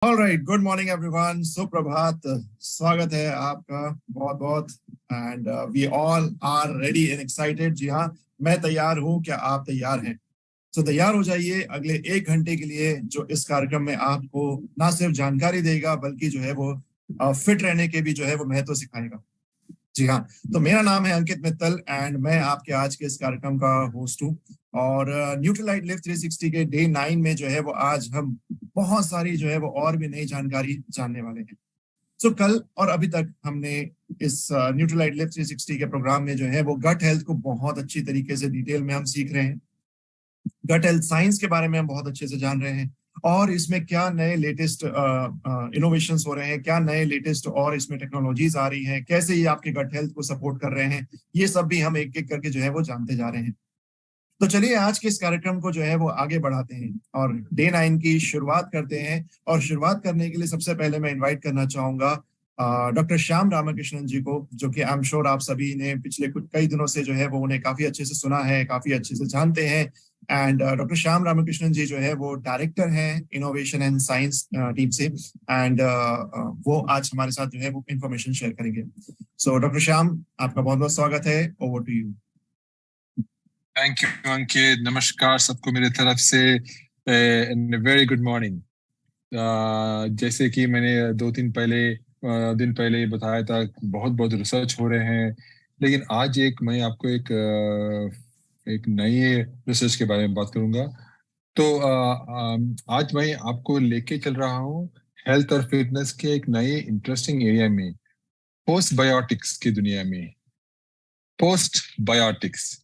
All right, good morning everyone, सुप्रभात। स्वागत है आपका बहुत बहुत। And we all are ready and excited. जी हाँ, मैं तैयार हूँ। क्या आप तैयार हैं? तो तैयार हो जाइए अगले 1 घंटे के लिए, जो इस कार्यक्रम में आपको ना सिर्फ जानकारी देगा बल्कि जो है वो फिट रहने के भी जो है वो महत्व सिखाएगा। जी हाँ, तो मेरा नाम है अंकित मित्तल एंड मैं आपके आज के इस कार्यक्रम का होस्ट हूँ। और न्यूट्रीलाइट लिव 360 के डे 9 में जो है वो आज हम बहुत सारी जो है वो और भी नई जानकारी जानने वाले हैं। सो कल और अभी तक हमने इस न्यूट्रीलाइट लिव 360 के प्रोग्राम में जो है वो गट हेल्थ को बहुत अच्छी तरीके से डिटेल में हम सीख रहे हैं। गट हेल्थ साइंस के बारे में हम बहुत अच्छे से जान रहे हैं और इसमें क्या नए लेटेस्ट इनोवेशंस हो रहे हैं, क्या नए लेटेस्ट और इसमें टेक्नोलॉजीज आ रही हैं, कैसे ये आपके गट हेल्थ को सपोर्ट कर रहे हैं, ये सब भी हम एक एक करके जो है वो जानते जा रहे हैं। तो चलिए आज के इस कार्यक्रम को जो है वो आगे बढ़ाते हैं और डे 9 की शुरुआत करते हैं। और शुरुआत करने के लिए सबसे पहले मैं इनवाइट करना चाहूंगा डॉक्टर श्याम रामकृष्णन जी को, जो कि आई एम श्योर आप सभी ने पिछले कुछ कई दिनों से जो है वो उन्हें काफी अच्छे से सुना है, काफी अच्छे से जानते हैं। एंड डॉक्टर श्याम रामकृष्णन जी जो है वो डायरेक्टर हैं इनोवेशन एंड साइंस टीम से। एंड वो आज हमारे साथ जो है वो इंफॉर्मेशन शेयर करेंगे। सो डॉक्टर श्याम, आपका बहुत बहुत स्वागत है। Over to you. Thank you Ankit, नमस्कार सबको मेरे तरफ से, वेरी गुड मॉर्निंग। जैसे कि मैंने 2 दिन पहले बताया था, बहुत बहुत रिसर्च हो रहे हैं, लेकिन आज मैं आपको एक नई रिसर्च के बारे में बात करूंगा। तो आज मैं आपको लेके चल रहा हूँ हेल्थ और फिटनेस के एक नए इंटरेस्टिंग एरिया में, पोस्ट बायोटिक्स की दुनिया में। पोस्ट बायोटिक्स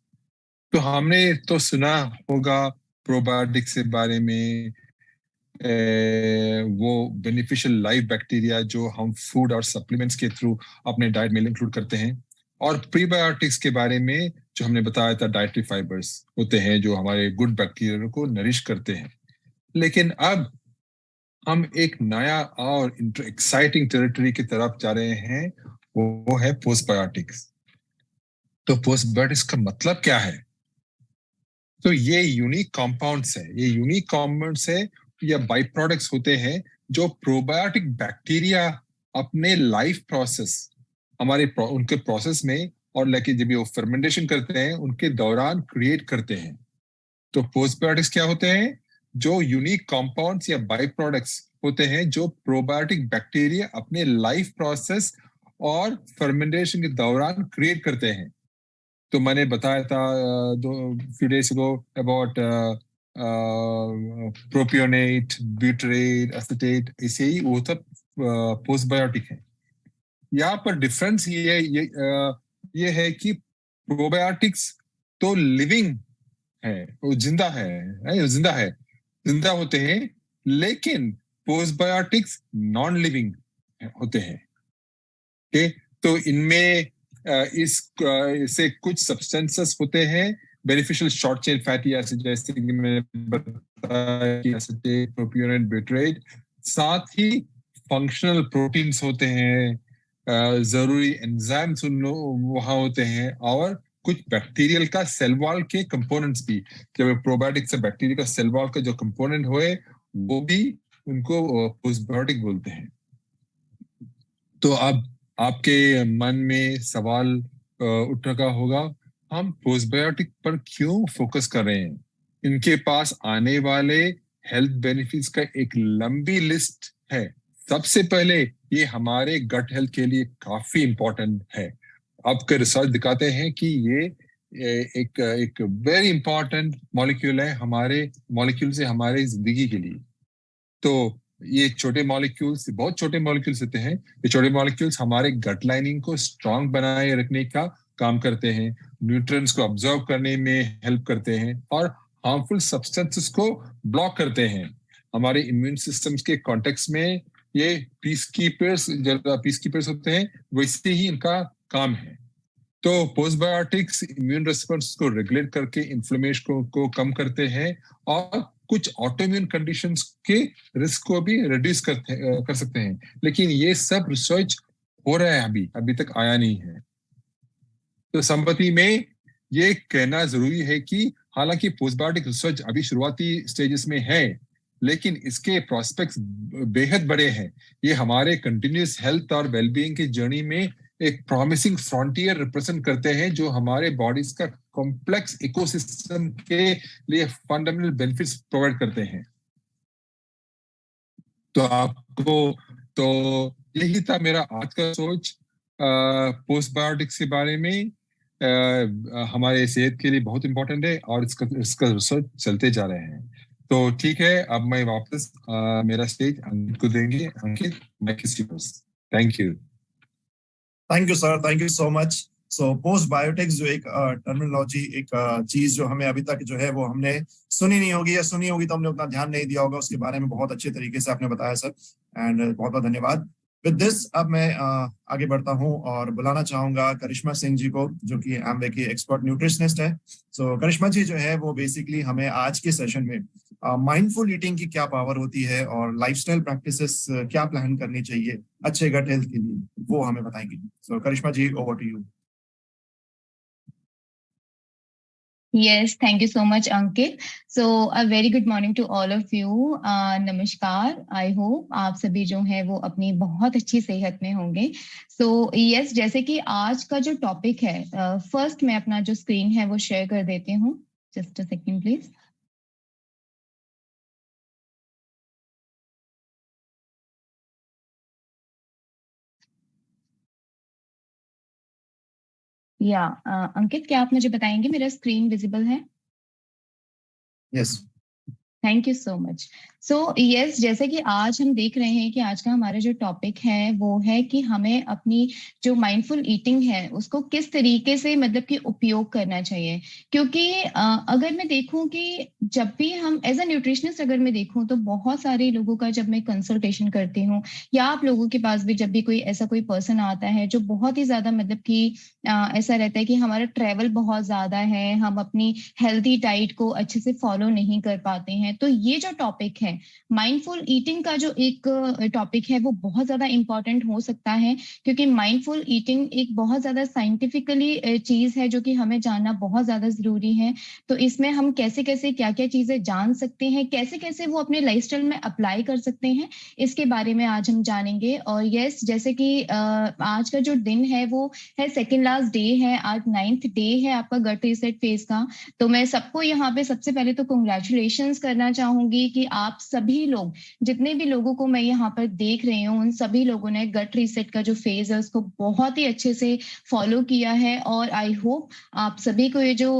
तो हमने तो सुना होगा प्रोबायोटिक्स के बारे में, वो बेनिफिशियल लाइव बैक्टीरिया जो हम फूड और सप्लीमेंट्स के थ्रू अपने डाइट में इंक्लूड करते हैं, और प्रीबायोटिक्स के बारे में जो हमने बताया था डाइटरी फाइबर्स होते हैं जो हमारे गुड बैक्टीरिया को नरिश करते हैं। लेकिन अब हम एक नया और एक्साइटिंग टेरिटरी की तरफ जा रहे हैं, वो है पोस्टबायोटिक्स। तो पोस्टबायोटिक्स का मतलब क्या है? तो ये यूनिक कंपाउंड्स है या बाई प्रोडक्ट्स होते हैं जो प्रोबायोटिक बैक्टीरिया अपने लाइफ प्रोसेस, उनके प्रोसेस में, और लेके जब वो फर्मेंटेशन करते हैं उनके दौरान क्रिएट करते हैं। तो पोस्टबायोटिक्स क्या होते हैं? जो यूनिक कंपाउंड्स या बाई प्रोडक्ट्स होते हैं जो प्रोबायोटिक बैक्टीरिया अपने लाइफ प्रोसेस और फर्मेंटेशन के दौरान क्रिएट करते हैं। तो मैंने बताया था few days ago about propionate, butyrate, acetate, ऐसे ही वो सब पोस्टबायोटिक है। यहाँ पर डिफरेंस ये है कि प्रोबायोटिक्स तो लिविंग है, वो जिंदा होते हैं, लेकिन पोस्टबायोटिक्स नॉन लिविंग होते हैं। ओके, तो इनमें इससे कुछ सब्सटेंसेस होते हैं beneficial short chain fatty acid, जैसे कि मैंने बताया कि एसीटेट, प्रोपियोनेट, ब्यूटरेट। साथ ही फंक्शनल प्रोटीन्स होते हैं, जरूरी एंजाइम्स वहां होते हैं, और कुछ बैक्टीरियल का सेल वॉल के कंपोनेंट्स भी। जब प्रोबायोटिक से बैक्टीरिया का सेल वॉल का जो कंपोनेंट होए वो भी उनको पोस्टबायोटिक बोलते हैं। तो अब आपके मन में सवाल उठ रहा होगा, हम पोस्टबायोटिक पर क्यों फोकस कर रहे हैं? इनके पास आने वाले हेल्थ बेनिफिट्स का एक लंबी लिस्ट है। सबसे पहले ये हमारे गट हेल्थ के लिए काफी इंपॉर्टेंट है। आपके रिसर्च दिखाते हैं कि ये एक वेरी इंपॉर्टेंट मॉलिक्यूल है, हमारे मॉलिक्यूल से हमारे जिंदगी के लिए। तो ये छोटे मॉलिक्यूल्स, बहुत छोटे मॉलिक्यूल्स होते हैं, ये छोटे मॉलिक्यूल्स हमारे गट लाइनिंग को स्ट्रांग बनाए रखने का काम करते हैं, न्यूट्रिएंट्स को ऑब्जर्व करने में हेल्प करते हैं, और हार्मफुल सब्सटेंसेस को ब्लॉक करते हैं। हमारे इम्यून सिस्टम्स के कॉन्टेक्स्ट में ये पीस कीपर्स होते हैं, वैसे ही इनका काम है। तो पोस्टबायोटिक्स इम्यून रिस्पॉन्स को रेगुलेट करके इन्फ्लेमेशन को कम करते हैं, और कुछ ऑटोइम्यून कंडीशंस के रिस्क को भी रिड्यूस कर सकते हैं। लेकिन ये सब रिसर्च हो रहा है, अभी तक आया नहीं है। तो संपत्ति में ये कहना जरूरी है कि हालांकि पोस्टबायोटिक रिसर्च अभी शुरुआती स्टेजेस में है, लेकिन इसके प्रोस्पेक्ट्स बेहद बड़े हैं। ये हमारे कंटिन्यूस हेल्थ और वेलबीइंग की जर्नी में एक प्रॉमिसिंग फ्रंटियर रिप्रेजेंट करते हैं, जो हमारे बॉडीज का कॉम्प्लेक्स इकोसिस्टम के लिए फंडामेंटल बेनिफिट्स प्रोवाइड करते हैं। तो यही था मेरा आज का सोच पोस्टबायोटिक्स के बारे में। हमारे सेहत के लिए बहुत इंपॉर्टेंट है और इसका रिसर्च चलते जा रहे हैं। तो ठीक है, अब मैं वापस मेरा स्टेज अंकित को देंगे। Ankit, mic is yours. Thank you. Thank you sir, thank you so much. So postbiotics जो एक टर्मिनोलॉजी, एक चीज जो हमें अभी तक जो है वो हमने सुनी नहीं होगी, या सुनी होगी तो हमने उतना ध्यान नहीं दिया होगा, उसके बारे में बहुत अच्छे तरीके से आपने बताया सर, एंड बहुत बहुत धन्यवाद। विद दिस अब मैं आगे बढ़ता हूं और बुलाना चाहूंगा करिश्मा सिंह जी को, जो कि एमवे की एक्सपर्ट न्यूट्रिशनिस्ट है। सो करिश्मा जी जो है वो बेसिकली हमें आज के सेशन में माइंडफुल ईटिंग की क्या पावर होती है और लाइफस्टाइल प्रैक्टिसेस क्या प्लान करनी चाहिए अच्छे गट हेल्थ के लिए, वो हमें बताएंगी। So Karishma ji, over to you. Yes, thank you so much, Ankit. So a very good morning to all of you. नमस्कार। I hope आप सभी जो हैं वो अपनी बहुत अच्छी सेहत में होंगे। So yes, जैसे कि आज का जो टॉपिक है, फर्स्ट मैं अपना जो स्क्रीन है वो शेयर कर देती हूँ। Just a second, please. या अंकित, क्या आप मुझे बताएंगे मेरा स्क्रीन विजिबल है? Yes. Thank you so much. So yes, जैसे कि आज हम देख रहे हैं कि आज का हमारा जो टॉपिक है वो है कि हमें अपनी जो माइंडफुल ईटिंग है उसको किस तरीके से मतलब कि उपयोग करना चाहिए। क्योंकि अगर मैं देखूं कि जब भी हम एज अ न्यूट्रिशनिस्ट अगर मैं देखूं तो बहुत सारे लोगों का जब मैं कंसल्टेशन करती हूँ, या आप लोगों के पास भी जब भी कोई ऐसा कोई पर्सन आता है जो बहुत ही ज्यादा मतलब कि ऐसा रहता है कि हमारा ट्रैवल बहुत ज्यादा है, हम अपनी हेल्दी डाइट को अच्छे से फॉलो नहीं कर पाते हैं, तो ये जो टॉपिक है माइंडफुल ईटिंग का जो एक टॉपिक है वो बहुत ज्यादा इंपॉर्टेंट हो सकता है। क्योंकि माइंडफुल ईटिंग एक बहुत ज्यादा साइंटिफिकली चीज है जो कि हमें जानना बहुत ज्यादा जरूरी है। तो इसमें हम कैसे कैसे क्या क्या चीजें जान सकते हैं, कैसे कैसे वो अपने लाइफस्टाइल में अप्लाई कर सकते हैं, इसके बारे में आज हम जानेंगे। और यस, जैसे कि आज का जो दिन है वो है सेकेंड लास्ट डे है, आज 9th डे है आपका गट रीसेट फेज का। तो मैं सबको यहाँ पे सबसे पहले तो कंग्रेचुलेशंस करना चाहूंगी कि आप सभी लोग, जितने भी लोगों को मैं यहाँ पर देख रही हूँ, उन सभी लोगों ने गट रीसेट का जो फेज है उसको बहुत ही अच्छे से फॉलो किया है। और आई होप आप सभी को ये जो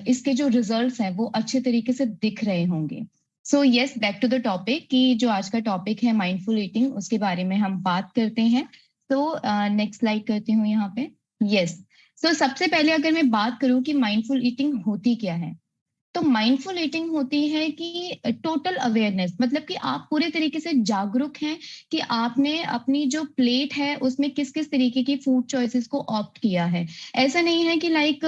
इसके जो रिजल्ट्स हैं वो अच्छे तरीके से दिख रहे होंगे। So yes, back to the topic कि जो आज का टॉपिक है माइंडफुल ईटिंग, उसके बारे में हम बात करते हैं। तो नेक्स्ट स्लाइड करती हूँ यहाँ पे। यस, तो सबसे पहले अगर मैं बात करूं कि माइंडफुल ईटिंग होती क्या है, तो माइंडफुल ईटिंग होती है कि टोटल अवेयरनेस, मतलब कि आप पूरे तरीके से जागरूक हैं कि आपने अपनी जो प्लेट है उसमें किस किस तरीके की फूड चॉइसेस को ऑप्ट किया है। ऐसा नहीं है कि लाइक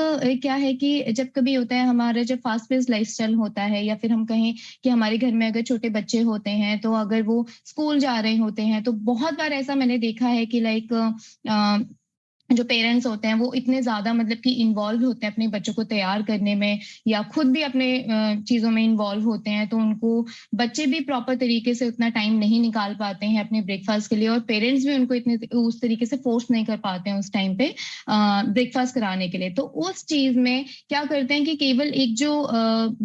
क्या है कि जब कभी होता है हमारा जब फास्ट पेस्ड लाइफस्टाइल होता है, या फिर हम कहें कि हमारे घर में अगर छोटे बच्चे होते हैं तो अगर वो स्कूल जा रहे होते हैं तो बहुत बार ऐसा मैंने देखा है कि लाइक जो पेरेंट्स होते हैं वो इतने ज्यादा मतलब कि इन्वॉल्व होते हैं अपने बच्चों को तैयार करने में, या खुद भी अपने चीजों में इन्वॉल्व होते हैं, तो उनको बच्चे भी प्रॉपर तरीके से उतना टाइम नहीं निकाल पाते हैं अपने ब्रेकफास्ट के लिए, और पेरेंट्स भी उनको इतने उस तरीके से फोर्स नहीं कर पाते हैं उस टाइम पे ब्रेकफास्ट कराने के लिए। तो उस चीज में क्या करते हैं कि केवल एक जो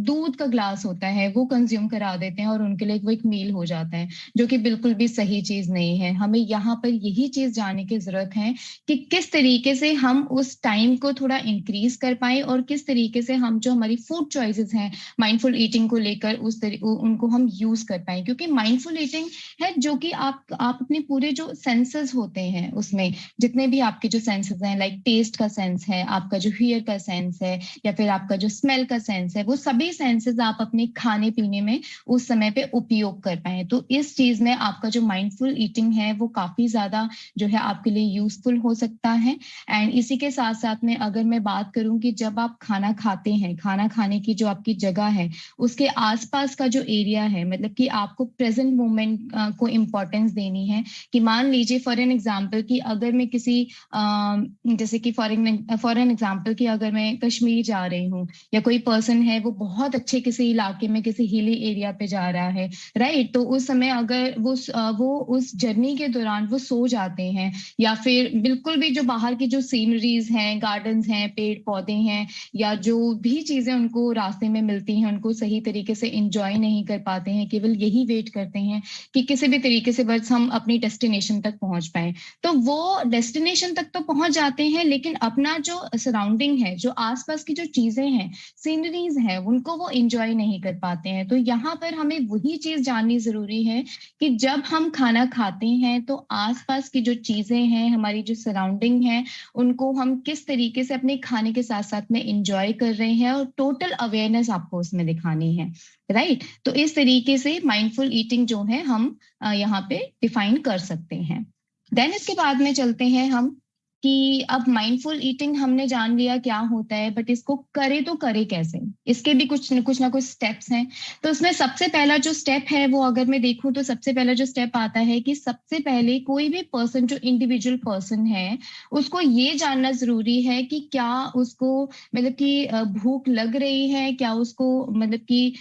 दूध का ग्लास होता है वो कंज्यूम करा देते हैं और उनके लिए वो एक मील हो जाता है, जो कि बिल्कुल भी सही चीज नहीं है। हमें यहाँ पर यही चीज जानने की जरूरत है कि किस तरीके से हम उस टाइम को थोड़ा इंक्रीज कर पाए, और किस तरीके से हम जो हमारी फूड चॉइसेस हैं माइंडफुल ईटिंग को लेकर उनको हम यूज कर पाए। क्योंकि माइंडफुल ईटिंग है जो कि आप अपने पूरे जो सेंसेस होते हैं उसमें जितने भी आपके जो सेंसेस हैं, लाइक टेस्ट का सेंस है, आपका जो हियर का सेंस है, या फिर आपका जो स्मेल का सेंस है, वो सभी सेंसेस आप अपने खाने पीने में उस समय पे उपयोग कर पाए। तो इस चीज में आपका जो माइंडफुल ईटिंग है वो काफी ज्यादा जो है आपके लिए यूजफुल हो सकता है। एंड इसी के साथ साथ में अगर मैं बात करूं कि जब आप खाना खाते हैं, खाना खाने की जो आपकी जगह है उसके आसपास का जो एरिया है, मतलब कि आपको प्रेजेंट मोमेंट को इम्पोर्टेंस देनी है। कि मान लीजिए फॉर एन एग्जाम्पल कि अगर मैं किसी जैसे कि फॉर एन एग्जाम्पल कि अगर मैं कश्मीर जा रही हूँ या कोई पर्सन है वो बहुत अच्छे किसी इलाके में किसी हिली एरिया पे जा रहा है, राइट, तो उस समय अगर वो उस जर्नी के दौरान वो सो जाते हैं या फिर बिल्कुल भी जो बाहर की जो सीनरीज हैं, गार्डन्स हैं, पेड़ पौधे हैं या जो भी चीजें उनको रास्ते में मिलती हैं उनको सही तरीके से इंजॉय नहीं कर पाते हैं, केवल यही वेट करते हैं कि किसी भी तरीके से बस हम अपनी डेस्टिनेशन तक पहुंच पाए। तो वो डेस्टिनेशन तक तो पहुंच जाते हैं लेकिन अपना जो सराउंडिंग है, जो आसपास की जो चीजें हैं, सीनरीज हैं, उनको वो इंजॉय नहीं कर पाते हैं। तो यहाँ पर हमें वही चीज जाननी जरूरी है कि जब हम खाना खाते हैं तो आसपास की जो चीजें हैं, हमारी जो सराउंडिंग है, उनको हम किस तरीके से अपने खाने के साथ साथ में इंजॉय कर रहे हैं और टोटल अवेयरनेस आपको उसमें दिखानी है, राइट। तो इस तरीके से माइंडफुल ईटिंग जो है हम यहाँ पे डिफाइन कर सकते हैं। देन इसके बाद में चलते हैं हम कि अब माइंडफुल ईटिंग हमने जान लिया क्या होता है, बट इसको करे तो करे कैसे, इसके भी कुछ ना कुछ स्टेप्स हैं। तो उसमें सबसे पहला जो स्टेप है वो अगर मैं देखूं तो सबसे पहला जो स्टेप आता है कि सबसे पहले कोई भी पर्सन जो इंडिविजुअल पर्सन है उसको ये जानना जरूरी है कि क्या उसको मतलब कि भूख लग रही है, क्या उसको मतलब कि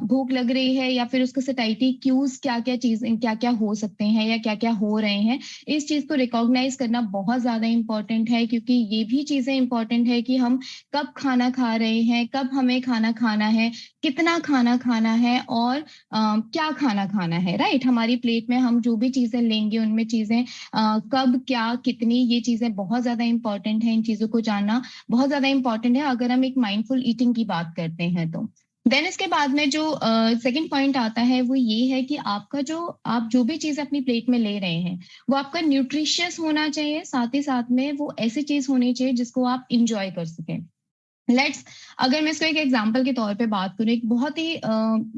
भूख लग रही है या फिर उसको सैटिस्फाइटी क्यूज क्या क्या हो सकते हैं या क्या क्या हो रहे हैं। इस चीज को रिकॉग्नाइज करना बहुत ज्यादा इंपॉर्टेंट है क्योंकि ये भी चीजें इंपॉर्टेंट है कि हम कब खाना खा रहे हैं, कब हमें खाना खाना है, कितना खाना खाना है और क्या खाना खाना है, राइट। हमारी प्लेट में हम जो भी चीजें लेंगे उनमें चीजें कब क्या कितनी, ये चीजें बहुत ज्यादा इंपॉर्टेंट है। इन चीजों को जानना बहुत ज्यादा इंपॉर्टेंट है अगर हम एक माइंडफुल ईटिंग की बात करते हैं तो। देन इसके बाद में जो सेकंड पॉइंट आता है वो ये है कि आप जो भी चीज अपनी प्लेट में ले रहे हैं वो आपका न्यूट्रिशियस होना चाहिए, साथ ही साथ में वो ऐसी चीज होनी चाहिए जिसको आप इंजॉय कर सकें। अगर मैं इसको एक एग्जांपल के तौर पे बात करूं, एक बहुत ही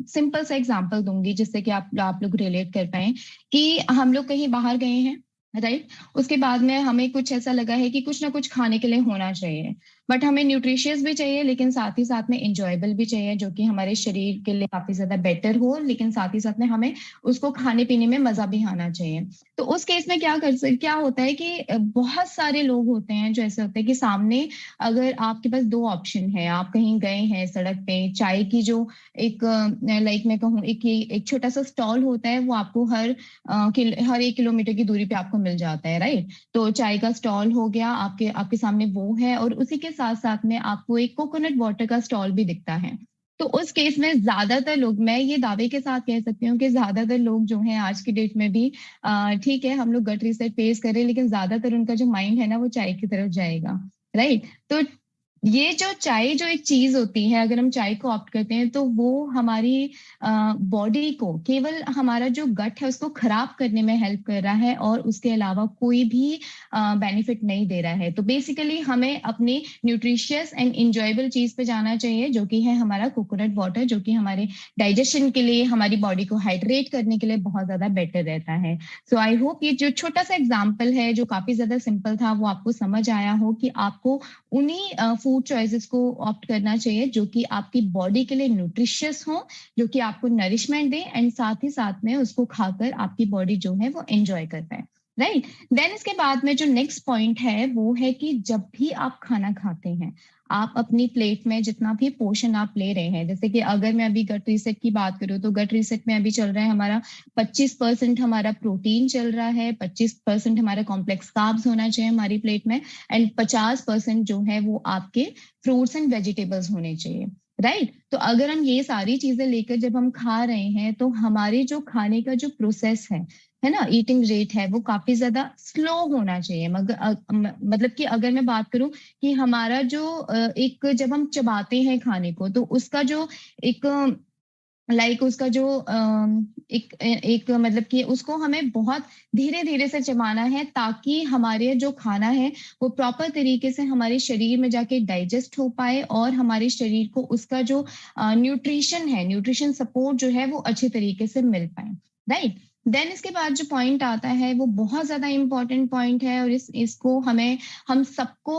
सिंपल सा एग्जांपल दूंगी जिससे कि आप लोग रिलेट कर पाए कि हम लोग कहीं बाहर गए हैं, राइट। उसके बाद में हमें कुछ ऐसा लगा है कि कुछ ना कुछ खाने के लिए होना चाहिए, बट हमें न्यूट्रिशियस भी चाहिए लेकिन साथ ही साथ में इंजॉयबल भी चाहिए, जो कि हमारे शरीर के लिए काफी ज्यादा बेटर हो, लेकिन साथ ही साथ में हमें उसको खाने पीने में मजा भी आना चाहिए। तो उस केस में क्या होता है कि बहुत सारे लोग होते हैं जो ऐसे होते हैं कि सामने अगर आपके पास दो ऑप्शन है, आप कहीं गए हैं सड़क पे, चाय की जो एक लाइक मैं कहूँ एक छोटा सा स्टॉल होता है वो आपको हर 1 किलोमीटर की दूरी पे आपको मिल जाता है, राइट। तो चाय का स्टॉल हो गया, आपके सामने वो है और उसी के साथ साथ में आपको एक कोकोनट वाटर का स्टॉल भी दिखता है। तो उस केस में ज्यादातर लोग, मैं ये दावे के साथ कह सकती हूँ कि ज्यादातर लोग जो हैं आज की डेट में भी ठीक है हम लोग गट रिसेट फेस करें लेकिन ज्यादातर उनका जो माइंड है ना वो चाय की तरफ जाएगा, राइट। तो ये जो चाय जो एक चीज होती है, अगर हम चाय को ऑप्ट करते हैं तो वो हमारी बॉडी को, केवल हमारा जो गट है उसको खराब करने में हेल्प कर रहा है और उसके अलावा कोई भी बेनिफिट नहीं दे रहा है। तो बेसिकली हमें अपनी न्यूट्रिशियस एंड इंजॉयबल चीज पे जाना चाहिए जो कि है हमारा कोकोनट वाटर, जो कि हमारे डाइजेशन के लिए, हमारी बॉडी को हाइड्रेट करने के लिए बहुत ज्यादा बेटर रहता है। सो आई होप ये जो छोटा सा एग्जाम्पल है जो काफी ज्यादा सिंपल था वो आपको समझ आया हो कि आपको उन्हीं फूड चॉइसेस को ऑप्ट करना चाहिए जो कि आपकी बॉडी के लिए न्यूट्रिशियस हो, जो कि आपको नरिशमेंट दे एंड साथ ही साथ में उसको खाकर आपकी बॉडी जो है वो एंजॉय कर पाए, राइट। देन इसके बाद में जो नेक्स्ट पॉइंट है वो है कि जब भी आप खाना खाते हैं आप अपनी प्लेट में जितना भी पोर्शन आप ले रहे हैं, जैसे कि अगर मैं अभी गट रीसेट की बात करूँ तो गट रीसेट में अभी चल रहा है हमारा 25% हमारा प्रोटीन चल रहा है, 25% हमारा कॉम्प्लेक्स कार्ब्स होना चाहिए हमारी प्लेट में एंड 50% जो है वो आपके फ्रूट्स एंड वेजिटेबल्स होने चाहिए, राइट। तो अगर हम ये सारी चीजें लेकर जब हम खा रहे हैं तो हमारे जो खाने का जो प्रोसेस है ना, ईटिंग रेट है वो काफी ज्यादा स्लो होना चाहिए। मगर मतलब कि अगर मैं बात करूं कि हमारा जो एक जब हम चबाते हैं खाने को तो उसका जो एक उसका जो एक मतलब कि उसको हमें बहुत धीरे धीरे से चबाना है ताकि हमारे जो खाना है वो प्रॉपर तरीके से हमारे शरीर में जाके डाइजेस्ट हो पाए और हमारे शरीर को उसका जो न्यूट्रिशन सपोर्ट जो है वो अच्छे तरीके से मिल पाए, राइट। देन इसके बाद जो पॉइंट आता है वो बहुत ज्यादा इम्पोर्टेंट पॉइंट है और इसको हम सबको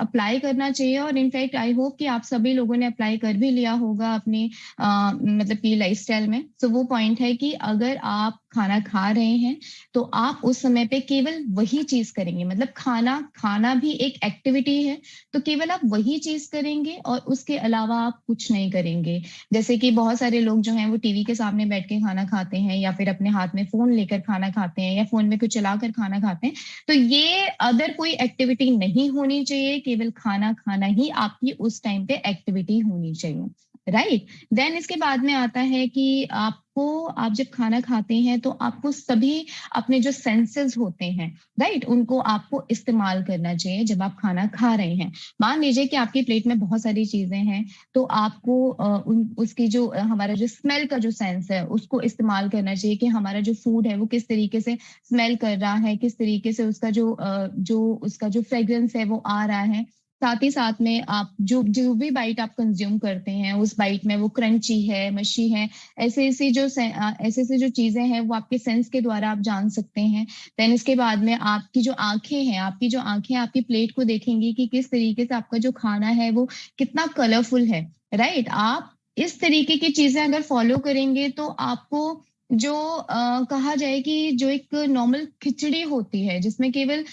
अप्लाई करना चाहिए और इनफैक्ट आई होप कि आप सभी लोगों ने अप्लाई कर भी लिया होगा अपनी मतलब कि लाइफस्टाइल में। तो वो पॉइंट है कि अगर आप खाना खा रहे हैं तो आप उस समय पे केवल वही चीज करेंगे, मतलब खाना भी एक एक्टिविटी है, तो केवल आप वही चीज करेंगे और उसके अलावा आप कुछ नहीं करेंगे। जैसे कि बहुत सारे लोग जो हैं वो टीवी के सामने बैठ के खाना खाते हैं या फिर अपने हाथ में फोन लेकर खाना खाते हैं या फोन में कुछ चलाकर खाना खाते हैं। तो ये अदर कोई एक्टिविटी नहीं होनी चाहिए, केवल खाना खाना ही आपकी उस टाइम पे एक्टिविटी होनी चाहिए, राइट। देन इसके बाद में आता है कि आप जब खाना खाते हैं तो आपको सभी अपने जो सेंसेस होते हैं, राइट, उनको आपको इस्तेमाल करना चाहिए जब आप खाना खा रहे हैं। मान लीजिए कि आपकी प्लेट में बहुत सारी चीजें हैं, तो आपको उसकी जो हमारा जो स्मेल का जो सेंस है उसको इस्तेमाल करना चाहिए कि हमारा जो फूड है वो किस तरीके से स्मेल कर रहा है, किस तरीके से उसका जो फ्रेग्रेंस है वो आ रहा है। साथ ही साथ में आप जो भी बाइट आप कंज्यूम करते हैं उस बाइट में वो क्रंची है, मशी है, ऐसे ऐसे जो चीजें हैं वो आपके सेंस के द्वारा आप जान सकते हैं। देन इसके बाद में आपकी जो आंखें आपकी प्लेट को देखेंगी कि किस तरीके से आपका जो खाना है वो कितना कलरफुल है, राइट। आप इस तरीके की चीजें अगर फॉलो करेंगे तो आपको जो कहा जाए कि जो एक नॉर्मल खिचड़ी होती है जिसमें केवल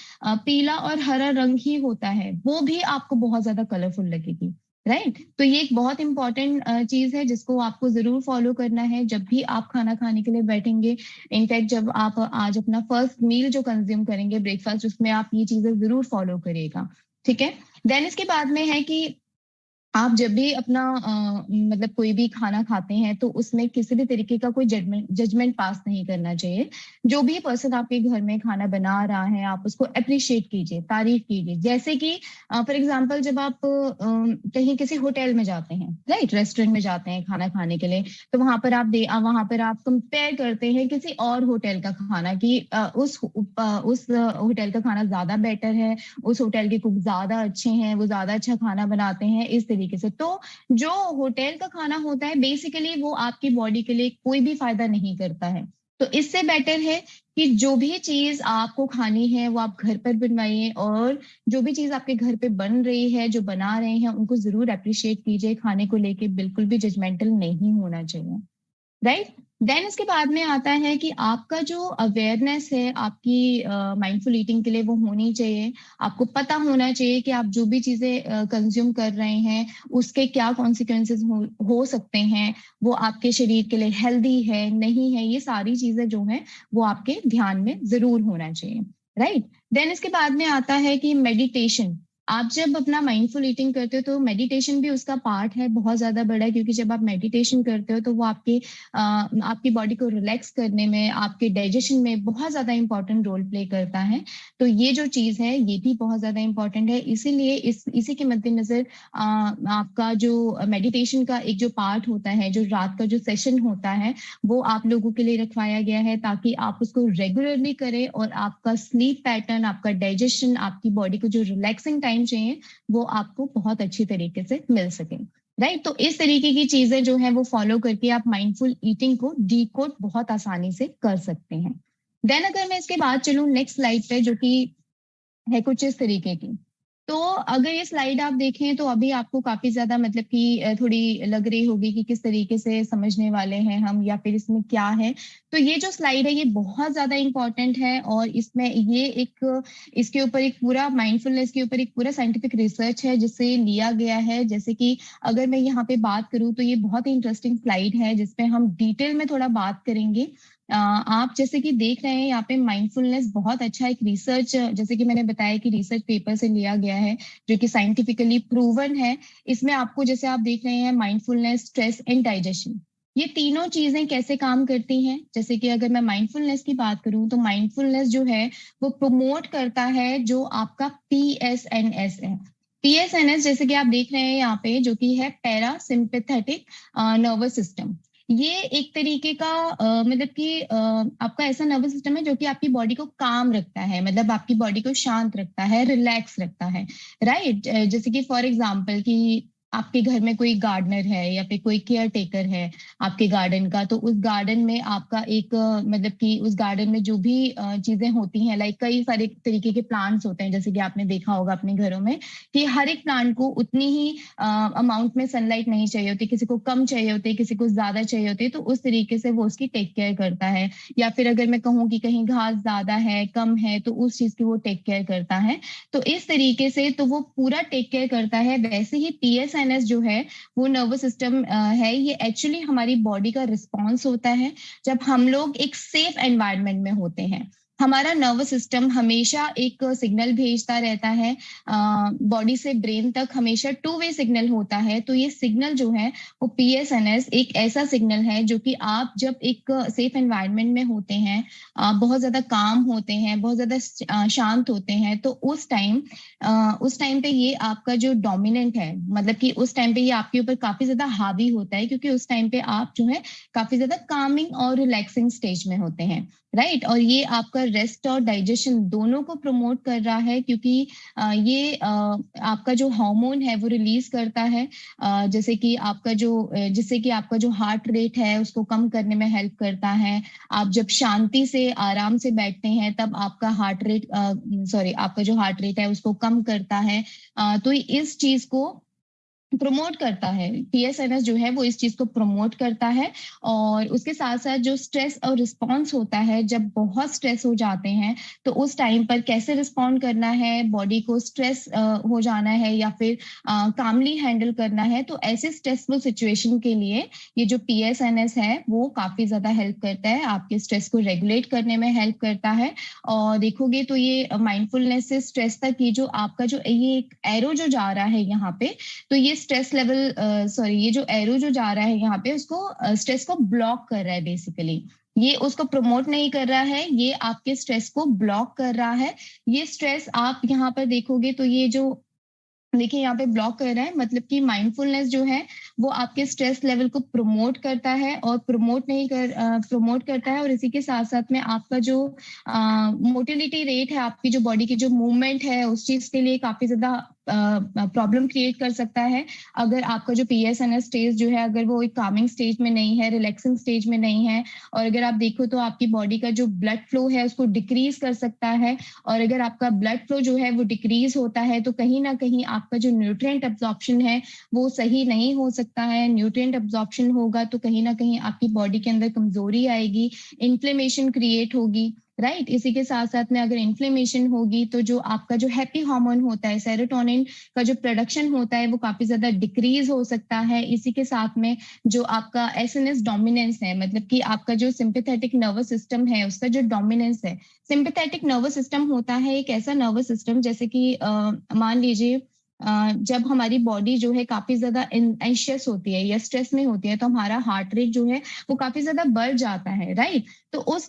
पीला और हरा रंग ही होता है, वो भी आपको बहुत ज्यादा कलरफुल लगेगी, राइट। तो ये एक बहुत इंपॉर्टेंट चीज है जिसको आपको जरूर फॉलो करना है जब भी आप खाना खाने के लिए बैठेंगे। इनफैक्ट जब आप आज अपना फर्स्ट मील जो कंज्यूम करेंगे, ब्रेकफास्ट, उसमें आप ये चीजें जरूर फॉलो करिएगा, ठीक है। देन इसके बाद में है कि आप जब भी अपना मतलब कोई भी खाना खाते हैं तो उसमें किसी भी तरीके का कोई जजमेंट पास नहीं करना चाहिए। जो भी पर्सन आपके घर में खाना बना रहा है आप उसको अप्रिशिएट कीजिए, तारीफ कीजिए। जैसे कि फॉर एग्जांपल जब आप कहीं किसी होटल में जाते हैं, राइट, रेस्टोरेंट में जाते हैं खाना खाने के लिए, तो वहां पर आप कंपेयर करते हैं किसी और होटल का खाना कि उस होटल का खाना ज्यादा बेटर है, उस होटल के कुक ज्यादा अच्छे हैं, वो ज्यादा अच्छा खाना बनाते हैं, इस तरीके से। तो जो होटल का खाना होता है बेसिकली वो आपकी बॉडी के लिए कोई भी फायदा नहीं करता है। तो इससे बेटर है कि जो भी चीज आपको खानी है वो आप घर पर बनवाइए और जो भी चीज आपके घर पे बन रही है, जो बना रहे हैं, उनको जरूर अप्रिशिएट कीजिए। खाने को लेके बिल्कुल भी जजमेंटल नहीं होना चाहिए, राइट। देन इसके बाद में आता है कि आपका जो अवेयरनेस है आपकी माइंडफुल ईटिंग के लिए वो होनी चाहिए। आपको पता होना चाहिए कि आप जो भी चीजें कंज्यूम कर रहे हैं उसके क्या कॉन्सिक्वेंसेस हो सकते हैं, वो आपके शरीर के लिए हेल्दी है नहीं है, ये सारी चीजें जो हैं वो आपके ध्यान में जरूर होना चाहिए, राइट। देन इसके बाद में आता है कि मेडिटेशन। आप जब अपना माइंडफुल ईटिंग करते हो तो मेडिटेशन भी उसका पार्ट है, बहुत ज्यादा बड़ा है, क्योंकि जब आप मेडिटेशन करते हो तो वो आपकी बॉडी को रिलैक्स करने में, आपके डाइजेशन में बहुत ज्यादा इंपॉर्टेंट रोल प्ले करता है। तो ये जो चीज है ये भी बहुत ज्यादा इंपॉर्टेंट है। इसीलिए इसी के मद्देनजर आपका जो मेडिटेशन का एक जो पार्ट होता है, जो रात का जो सेशन होता है, वो आप लोगों के लिए रखवाया गया है ताकि आप उसको रेगुलरली करें और आपका स्लीप पैटर्न, आपका डाइजेशन, आपकी बॉडी को जो रिलैक्सिंग टाइम चाहिए वो आपको बहुत अच्छी तरीके से मिल सके, राइट। तो इस तरीके की चीजें जो है वो फॉलो करके आप माइंडफुल ईटिंग को डीकोड बहुत आसानी से कर सकते हैं। देन अगर मैं इसके बाद चलूं नेक्स्ट स्लाइड पे, जो कि है कुछ इस तरीके की, तो अगर ये स्लाइड आप देखें तो अभी आपको काफी ज्यादा मतलब कि थोड़ी लग रही होगी कि किस तरीके से समझने वाले हैं हम या फिर इसमें क्या है। तो ये जो स्लाइड है ये बहुत ज्यादा इंपॉर्टेंट है और इसमें इसके ऊपर एक पूरा माइंडफुलनेस के ऊपर एक पूरा साइंटिफिक रिसर्च है जिससे लिया गया है। जैसे कि अगर मैं यहाँ पे बात करूँ तो ये बहुत ही इंटरेस्टिंग स्लाइड है जिसपे हम डिटेल में थोड़ा बात करेंगे। आप जैसे कि देख रहे हैं यहाँ पे माइंडफुलनेस बहुत अच्छा एक रिसर्च, जैसे कि मैंने बताया कि रिसर्च पेपर से लिया गया है जो कि साइंटिफिकली प्रूवन है। इसमें आपको जैसे आप देख रहे हैं माइंडफुलनेस, स्ट्रेस एंड डाइजेशन, ये तीनों चीजें कैसे काम करती हैं। जैसे कि अगर मैं माइंडफुलनेस की बात करूं तो माइंडफुलनेस जो है वो प्रमोट करता है जो आपका PSNS है। PSNS जैसे कि आप देख रहे हैं यहाँ पे जो कि है पैरा सिंपैथेटिक नर्वस सिस्टम। ये एक तरीके का मतलब कि आपका ऐसा नर्वस सिस्टम है जो कि आपकी बॉडी को काम रखता है, मतलब आपकी बॉडी को शांत रखता है, रिलैक्स रखता है, राइट। जैसे कि फॉर एग्जांपल कि आपके घर में कोई गार्डनर है या फिर कोई केयर टेकर है आपके गार्डन का, तो उस गार्डन में आपका एक मतलब कि उस गार्डन में जो भी चीजें होती हैं, लाइक कई सारे तरीके के प्लांट्स होते हैं, जैसे कि आपने देखा होगा अपने घरों में कि हर एक प्लांट को उतनी ही अमाउंट में सनलाइट नहीं चाहिए होती, किसी को कम चाहिए होती है, किसी को ज्यादा चाहिए होती है, तो उस तरीके से वो उसकी टेक केयर करता है। या फिर अगर मैं कहूँ कि कहीं घास ज्यादा है कम है, तो उस चीज की वो टेक केयर करता है। तो इस तरीके से तो वो पूरा टेक केयर करता है। वैसे ही पीएसएनएस जो है वो नर्वस सिस्टम है, ये एक्चुअली हमारी बॉडी का रिस्पॉन्स होता है जब हम लोग एक सेफ एनवायरनमेंट में होते हैं। हमारा नर्वस सिस्टम हमेशा एक सिग्नल भेजता रहता है बॉडी से ब्रेन तक, हमेशा टू वे सिग्नल होता है। तो ये सिग्नल जो है वो पीएसएनएस एक ऐसा सिग्नल है जो कि आप जब एक सेफ एनवायरनमेंट में होते हैं, आप बहुत ज्यादा काम होते हैं, बहुत ज्यादा शांत होते हैं, तो उस टाइम पे ये आपका जो डोमिनेंट है, मतलब कि उस टाइम पे ये आपके ऊपर काफी ज्यादा हावी होता है, क्योंकि उस टाइम पे आप जो है काफी ज्यादा कामिंग और रिलैक्सिंग स्टेज में होते हैं, राइट। और ये आपका रेस्ट और डाइजेशन दोनों को प्रमोट कर रहा है, क्योंकि ये आपका जो हार्मोन है वो रिलीज करता है, जिससे कि आपका जो हार्ट रेट है उसको कम करने में हेल्प करता है। आप जब शांति से आराम से बैठते हैं तब आपका आपका जो हार्ट रेट है उसको कम करता है। तो इस चीज को प्रमोट करता है, पीएसएनएस जो है वो इस चीज को प्रमोट करता है। और उसके साथ साथ जो स्ट्रेस और रिस्पॉन्स होता है, जब बहुत स्ट्रेस हो जाते हैं तो उस टाइम पर कैसे रिस्पॉन्ड करना है, बॉडी को स्ट्रेस हो जाना है या फिर कामली हैंडल करना है, तो ऐसे स्ट्रेसफुल सिचुएशन के लिए ये जो पीएसएनएस है वो काफी ज्यादा हेल्प करता है, आपके स्ट्रेस को रेगुलेट करने में हेल्प करता है। और देखोगे तो ये माइंडफुलनेस से स्ट्रेस तक ये जो आपका जो ये एक एरो जो जा रहा है यहाँ पे, तो ये स्ट्रेस लेवल ये जो एरो जो जा रहा है यहाँ पे उसको स्ट्रेस को ब्लॉक कर रहा है बेसिकली। ये उसको प्रमोट नहीं कर रहा है, ये आपके स्ट्रेस को ब्लॉक कर रहा है। ये स्ट्रेस आप यहाँ पर देखोगे तो ये जो देखिए यहाँ पे ब्लॉक कर रहा है, मतलब कि माइंडफुलनेस जो है वो आपके स्ट्रेस लेवल को प्रमोट करता है और प्रमोट करता है। और इसी के साथ साथ में आपका जो मोटिलिटी रेट है, आपकी जो बॉडी की जो मूवमेंट है, उस चीज के लिए काफी ज्यादा प्रॉब्लम क्रिएट कर सकता है। अगर आपका जो पीएसएनएस स्टेज जो है अगर वो एक कामिंग स्टेज में नहीं है, रिलैक्सिंग स्टेज में नहीं है, और अगर आप देखो तो आपकी बॉडी का जो ब्लड फ्लो है उसको डिक्रीज कर सकता है। और अगर आपका ब्लड फ्लो जो है वो डिक्रीज होता है तो कहीं ना कहीं आपका जो न्यूट्रिएंट एब्जॉर्प्शन है वो सही नहीं हो सकता है। न्यूट्रिएंट एब्जॉर्प्शन होगा तो कहीं ना कहीं आपकी बॉडी के अंदर कमजोरी आएगी, इन्फ्लेमेशन क्रिएट होगी, राइट। इसी के साथ साथ में अगर इन्फ्लेमेशन होगी तो जो आपका जो हैप्पी हार्मोन होता है, सेरोटोनिन का जो प्रोडक्शन होता है वो काफी ज्यादा डिक्रीज हो सकता है। इसी के साथ में जो आपका एसएनएस डोमिनेंस है, मतलब कि आपका जो सिंपैथेटिक नर्वस सिस्टम है उसका जो डोमिनेंस है, सिंपैथेटिक नर्वस सिस्टम होता है एक ऐसा नर्वस सिस्टम जैसे कि मान लीजिए जब हमारी बॉडी जो है काफी ज्यादा एंशियस होती है या स्ट्रेस में होती है तो हमारा हार्ट रेट जो है वो काफी ज्यादा बढ़ जाता है, राइट। तो उस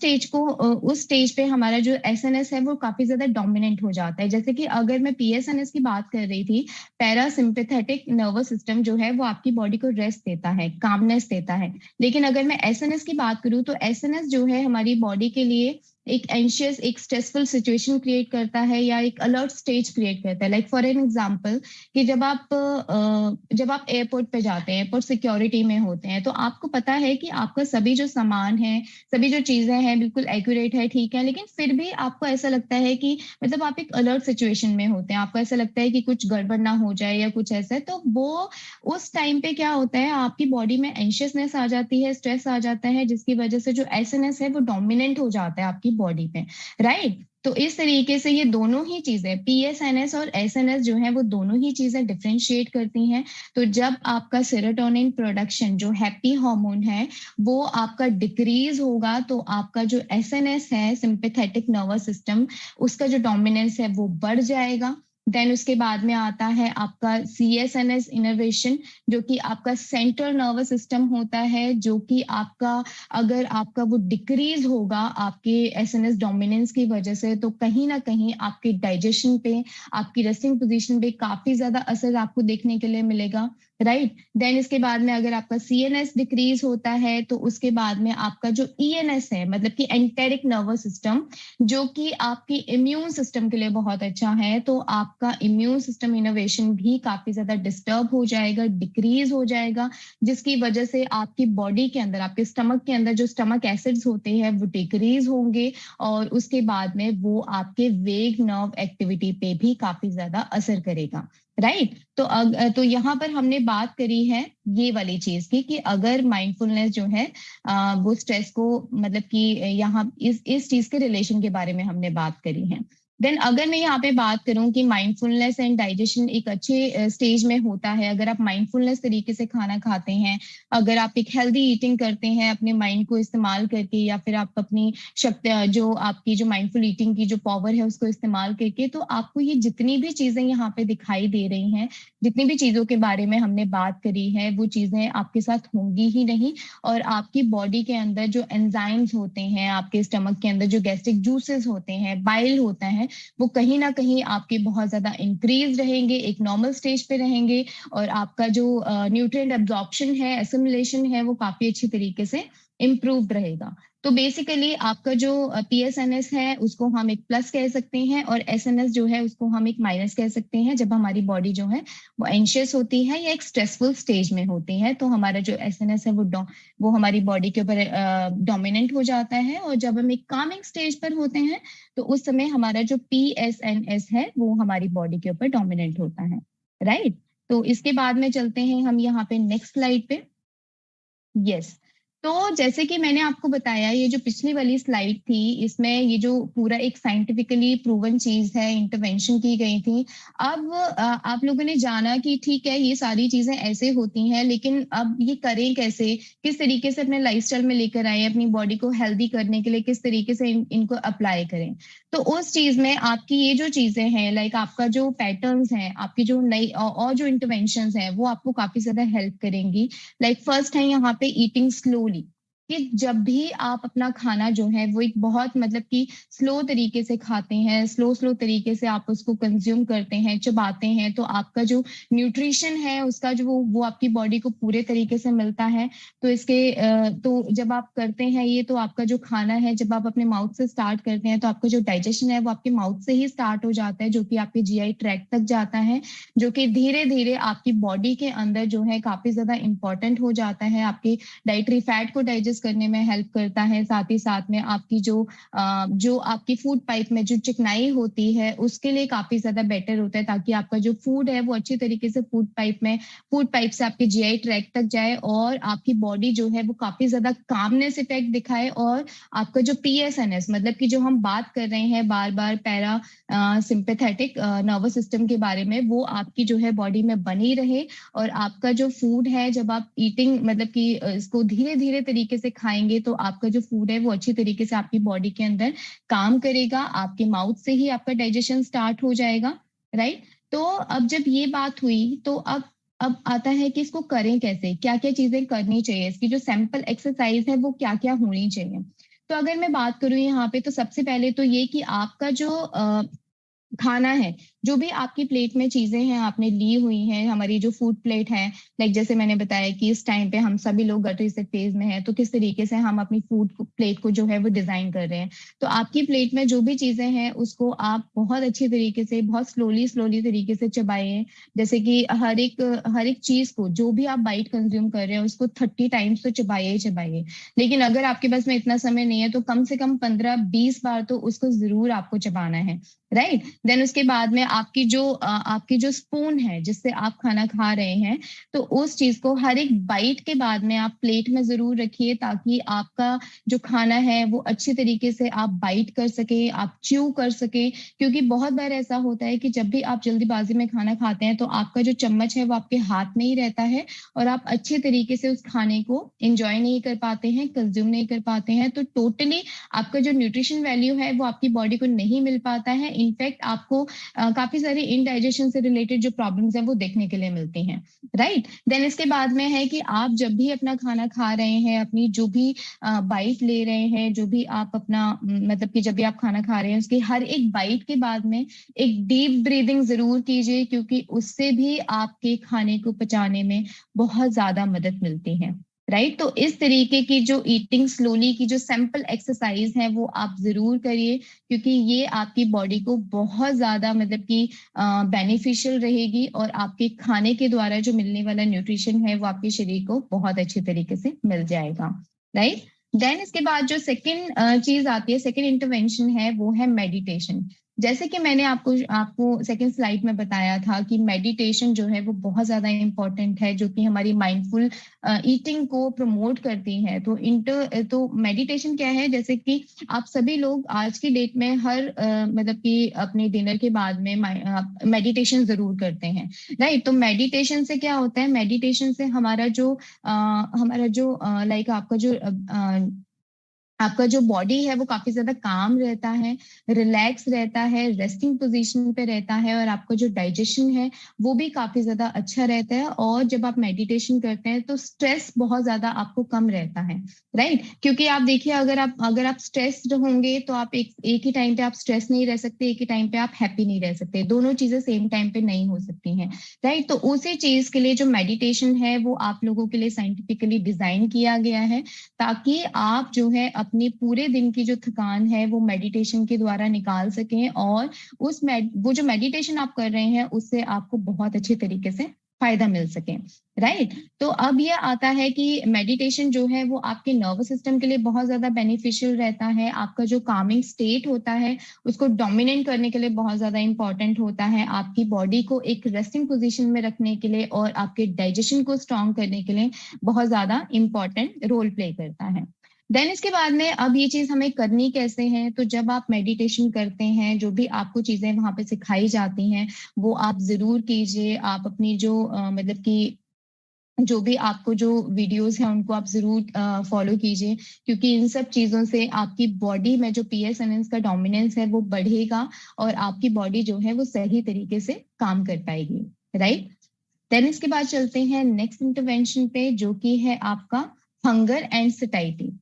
स्टेज पे हमारा जो एसएनएस है वो काफी ज्यादा डोमिनेंट हो जाता है। जैसे कि अगर मैं पीएसएनएस की बात कर रही थी, पैरासिम्पैथेटिक नर्वस सिस्टम जो है वो आपकी बॉडी को रेस्ट देता है, कामनेस देता है। लेकिन अगर मैं एसएनएस की बात करूं तो एसएनएस जो है हमारी बॉडी के लिए एक एंशियस, एक स्ट्रेसफुल सिचुएशन क्रिएट करता है या एक अलर्ट स्टेज क्रिएट करता है। लाइक फॉर एन एग्जांपल कि जब आप एयरपोर्ट पे जाते हैं, एयरपोर्ट सिक्योरिटी में होते हैं, तो आपको पता है कि आपका सभी जो सामान है, सभी जो चीजें हैं बिल्कुल एक्यूरेट है, ठीक है, लेकिन फिर भी आपको ऐसा लगता है कि मतलब आप एक अलर्ट सिचुएशन में होते हैं, आपको ऐसा लगता है कि कुछ गड़बड़ ना हो जाए या कुछ ऐसा है। तो वो उस टाइम पे क्या होता है, आपकी बॉडी में एंशियसनेस आ जाती है, स्ट्रेस आ जाता है, जिसकी वजह से जो एसएनएस है वो डोमिनेंट हो जाता है आपकी बॉडी पे, राइट। तो इस तरीके से ये दोनों ही चीजें, पीएसएनएस और एसएनएस जो है वो दोनों ही चीजें डिफरेंशिएट करती हैं। तो जब आपका सेरोटोनिन प्रोडक्शन जो हैप्पी हार्मोन है वो आपका डिक्रीज होगा तो आपका जो एसएनएस है, सिंपैथेटिक नर्वस सिस्टम, उसका जो डोमिनेंस है वो बढ़ जाएगा। देन उसके बाद में आता है आपका सीएसएनएस इनर्वेशन, जो कि आपका सेंट्रल नर्वस सिस्टम होता है, जो कि आपका अगर आपका वो डिक्रीज होगा आपके एसएनएस डोमिनेंस की वजह से तो कहीं ना कहीं आपके डाइजेशन पे, आपकी रेस्टिंग पोजीशन पे काफी ज्यादा असर आपको देखने के लिए मिलेगा, राइट। देन इसके बाद में अगर आपका सीएनएस डिक्रीज होता है तो उसके बाद में आपका जो ईएनएस है, मतलब कि एंटेरिक नर्वस सिस्टम, जो कि आपकी इम्यून सिस्टम के लिए बहुत अच्छा है, तो आप आपका इम्यून सिस्टम इनोवेशन भी काफी ज्यादा डिस्टर्ब हो जाएगा, डिक्रीज हो जाएगा, जिसकी वजह से आपकी बॉडी के अंदर, आपके स्टमक के अंदर जो स्टमक एसिड्स होते हैं वो डिक्रीज होंगे, और उसके बाद में वो आपके वेग नर्व एक्टिविटी पे भी काफी ज्यादा असर करेगा। राइट तो यहाँ पर हमने बात करी है ये वाली चीज की कि अगर माइंडफुलनेस जो है वो स्ट्रेस को मतलब कि यहाँ इस चीज के रिलेशन के बारे में हमने बात करी है। देन अगर मैं यहाँ पे बात करूं कि माइंडफुलनेस एंड डाइजेशन एक अच्छे स्टेज में होता है, अगर आप माइंडफुलनेस तरीके से खाना खाते हैं, अगर आप एक हेल्दी ईटिंग करते हैं अपने माइंड को इस्तेमाल करके, या फिर आप अपनी शक्ति जो आपकी जो माइंडफुल ईटिंग की जो पावर है उसको इस्तेमाल करके, तो आपको ये जितनी भी चीजें यहाँ पे दिखाई दे रही हैं, जितनी भी चीजों के बारे में हमने बात करी है, वो चीजें आपके साथ होंगी ही नहीं। और आपकी बॉडी के अंदर जो एंजाइम्स होते हैं, आपके स्टमक के अंदर जो गैस्ट्रिक जूसेस होते हैं, बाइल होता है, वो कहीं ना कहीं आपके बहुत ज्यादा इंक्रीज रहेंगे, एक नॉर्मल स्टेज पे रहेंगे, और आपका जो न्यूट्रिएंट एब्जॉर्प्शन है, एसिमिलेशन है, वो काफी अच्छी तरीके से इम्प्रूव्ड रहेगा। तो बेसिकली आपका जो PSNS है उसको हम एक प्लस कह सकते हैं, और SNS जो है उसको हम एक माइनस कह सकते हैं। जब हमारी बॉडी जो है वो एंशियस होती है या एक स्ट्रेसफुल स्टेज में होती है, तो हमारा जो SNS है वो हमारी बॉडी के ऊपर डोमिनेंट हो जाता है, और जब हम एक कामिंग स्टेज पर होते हैं तो उस समय हमारा जो PSNS है वो हमारी बॉडी के ऊपर डोमिनेंट होता है। राइट तो इसके बाद में चलते हैं हम यहाँ पे नेक्स्ट स्लाइड पे। यस तो जैसे कि मैंने आपको बताया, ये जो पिछली वाली स्लाइड थी, इसमें ये जो पूरा एक साइंटिफिकली प्रूवन चीज है, इंटरवेंशन की गई थी। अब आप लोगों ने जाना कि ठीक है ये सारी चीजें ऐसे होती हैं, लेकिन अब ये करें कैसे, किस तरीके से अपने लाइफस्टाइल में लेकर आए, अपनी बॉडी को हेल्दी करने के लिए किस तरीके से इनको अप्लाई करें। तो उस चीज में आपकी ये जो चीजें हैं, लाइक आपका जो पैटर्न्स हैं, आपकी जो नई और जो इंटरवेंशंस हैं, वो आपको काफी ज्यादा हेल्प करेंगी। लाइक फर्स्ट है यहाँ पे ईटिंग स्लोली, कि जब भी आप अपना खाना जो है वो एक बहुत मतलब कि स्लो तरीके से खाते हैं, स्लो तरीके से आप उसको कंज्यूम करते हैं, चबाते हैं, तो आपका जो न्यूट्रिशन है उसका जो वो आपकी बॉडी को पूरे तरीके से मिलता है। तो तो जब आप करते हैं ये, तो आपका जो खाना है जब आप अपने माउथ से स्टार्ट करते हैं, तो आपका जो डाइजेशन है वो आपके माउथ से ही स्टार्ट हो जाता है, जो कि आपके GI ट्रैक्ट तक जाता है, जो कि धीरे धीरे आपकी बॉडी के अंदर जो है काफी ज्यादा इंपॉर्टेंट हो जाता है, आपकी डाइटरी फैट को डाइजेस्ट करने में हेल्प करता है। साथ ही साथ में आपकी जो आपकी फूड पाइप में जो चिकनाई होती है उसके लिए काफी ज्यादा बेटर होता है, ताकि आपका जो फूड है वो अच्छी तरीके से फूड पाइप से आपके GI ट्रैक्ट तक जाए, और आपकी बॉडी जो है वो काफी ज्यादा कामनेस इफेक्ट दिखाए, और आपका जो PSNS मतलब कि जो हम बात कर रहे हैं बार बार पैरा सिंपैथेटिक नर्वस सिस्टम के बारे में, वो आपकी जो है बॉडी में बनी रहे, और आपका जो फूड है जब आप ईटिंग मतलब कि इसको धीरे धीरे तरीके से खाएंगे, तो आपका जो फूड है वो अच्छी तरीके से आपकी बॉडी के अंदर काम करेगा, आपके माउथ से ही आपका डाइजेशन स्टार्ट हो जाएगा। राइट तो अब जब ये बात हुई, तो अब आता है कि इसको करें कैसे, क्या क्या चीजें करनी चाहिए, इसकी जो सैंपल एक्सरसाइज है वो क्या क्या होनी चाहिए। तो अगर मैं बात करूं यहाँ पे, तो सबसे पहले तो ये कि आपका जो खाना है, जो भी आपकी प्लेट में चीजें हैं आपने ली हुई हैं, हमारी जो फूड प्लेट है, लाइक जैसे मैंने बताया कि इस टाइम पे हम सभी लोग गट रिसेट फेज में हैं, तो किस तरीके से हम अपनी फूड प्लेट को जो है वो डिजाइन कर रहे हैं। तो आपकी प्लेट में जो भी चीजें हैं उसको आप बहुत अच्छी तरीके से, बहुत स्लोली तरीके से चबाइए। जैसे कि हर एक चीज को, जो भी आप बाइट कंज्यूम कर रहे हैं उसको 30 टाइम्स तो चबाइए। लेकिन अगर आपके पास में इतना समय नहीं है, तो कम से कम 15-20 बार तो उसको जरूर आपको चबाना है। राइट देन उसके बाद में आपकी जो स्पून है जिससे आप खाना खा रहे हैं, तो उस चीज को हर एक बाइट के बाद में आप प्लेट में जरूर रखिए, ताकि आपका जो खाना है वो अच्छी तरीके से आप बाइट कर सके, आप च्यू कर सके। क्योंकि बहुत बार ऐसा होता है कि जब भी आप जल्दीबाजी में खाना खाते हैं, तो आपका जो चम्मच है वो आपके हाथ में ही रहता है, और आप अच्छे तरीके से उस खाने को एंजॉय नहीं कर पाते हैं, कंज्यूम नहीं कर पाते हैं, तो टोटली आपका जो न्यूट्रिशन वैल्यू है वो आपकी बॉडी को नहीं मिल पाता है। इनफैक्ट आपको काफी सारी इनडाइजेशन से रिलेटेड जो प्रॉब्लम्स हैं वो देखने के लिए मिलती हैं। राइट देन इसके बाद में है कि आप जब भी अपना खाना खा रहे हैं, अपनी जो भी बाइट ले रहे हैं, जो भी आप अपना मतलब कि जब भी आप खाना खा रहे हैं, उसकी हर एक बाइट के बाद में एक डीप ब्रीदिंग जरूर कीजिए, क्योंकि उससे भी आपके खाने को पचाने में बहुत ज्यादा मदद मिलती है। राइट। तो इस तरीके की जो ईटिंग स्लोली की जो सिंपल एक्सरसाइज है वो आप जरूर करिए, क्योंकि ये आपकी बॉडी को बहुत ज्यादा मतलब कि बेनिफिशियल रहेगी, और आपके खाने के द्वारा जो मिलने वाला न्यूट्रिशन है वो आपके शरीर को बहुत अच्छे तरीके से मिल जाएगा, राइट। देन इसके बाद जो सेकंड चीज आती है, सेकंड इंटरवेंशन है, वो है मेडिटेशन। जैसे कि मैंने आपको आपको सेकंड स्लाइड में बताया था कि मेडिटेशन जो है वो बहुत ज्यादा इंपॉर्टेंट है, जो कि हमारी माइंडफुल ईटिंग को प्रमोट करती है। तो मेडिटेशन क्या है, जैसे कि आप सभी लोग आज की डेट में हर मतलब कि अपने डिनर के बाद में मेडिटेशन जरूर करते हैं, राइट। तो मेडिटेशन से क्या होता है, मेडिटेशन से हमारा जो लाइक आपका जो बॉडी है वो काफी ज्यादा काम रहता है, रिलैक्स रहता है, रेस्टिंग पोजीशन पे रहता है, और आपका जो डाइजेशन है वो भी काफी ज्यादा अच्छा रहता है। और जब आप मेडिटेशन करते हैं तो स्ट्रेस बहुत ज्यादा आपको कम रहता है, राइट। क्योंकि आप देखिए, अगर आप स्ट्रेस्ड होंगे तो आप एक ही टाइम पे आप स्ट्रेस नहीं रह सकते, एक ही टाइम पे आप हैप्पी नहीं रह सकते, दोनों चीजें सेम टाइम पे नहीं हो सकती हैं, राइट। तो उसी चीज के लिए जो मेडिटेशन है वो आप लोगों के लिए साइंटिफिकली डिजाइन किया गया है, ताकि आप जो है अपनी पूरे दिन की जो थकान है वो मेडिटेशन के द्वारा निकाल सकें, और वो जो मेडिटेशन आप कर रहे हैं उससे आपको बहुत अच्छे तरीके से फायदा मिल सके, राइट। तो अब ये आता है कि मेडिटेशन जो है वो आपके नर्वस सिस्टम के लिए बहुत ज्यादा बेनिफिशियल रहता है, आपका जो कामिंग स्टेट होता है उसको डोमिनेट करने के लिए बहुत ज्यादा इंपॉर्टेंट होता है, आपकी बॉडी को एक रेस्टिंग पोजीशन में रखने के लिए और आपके डाइजेशन को स्ट्रॉन्ग करने के लिए बहुत ज्यादा इंपॉर्टेंट रोल प्ले करता है। देन इसके बाद में अब ये चीज हमें करनी कैसे है, तो जब आप मेडिटेशन करते हैं जो भी आपको चीजें वहां पे सिखाई जाती हैं वो आप जरूर कीजिए। आप अपनी जो मतलब कि जो भी आपको जो वीडियोस हैं उनको आप जरूर फॉलो कीजिए, क्योंकि इन सब चीजों से आपकी बॉडी में जो पीएसएनएस का डोमिनेंस है वो बढ़ेगा, और आपकी बॉडी जो है वो सही तरीके से काम कर पाएगी, राइट। देन इसके बाद चलते हैं नेक्स्ट इंटरवेंशन पे, जो कि है आपका हंगर एंड सटाइटी।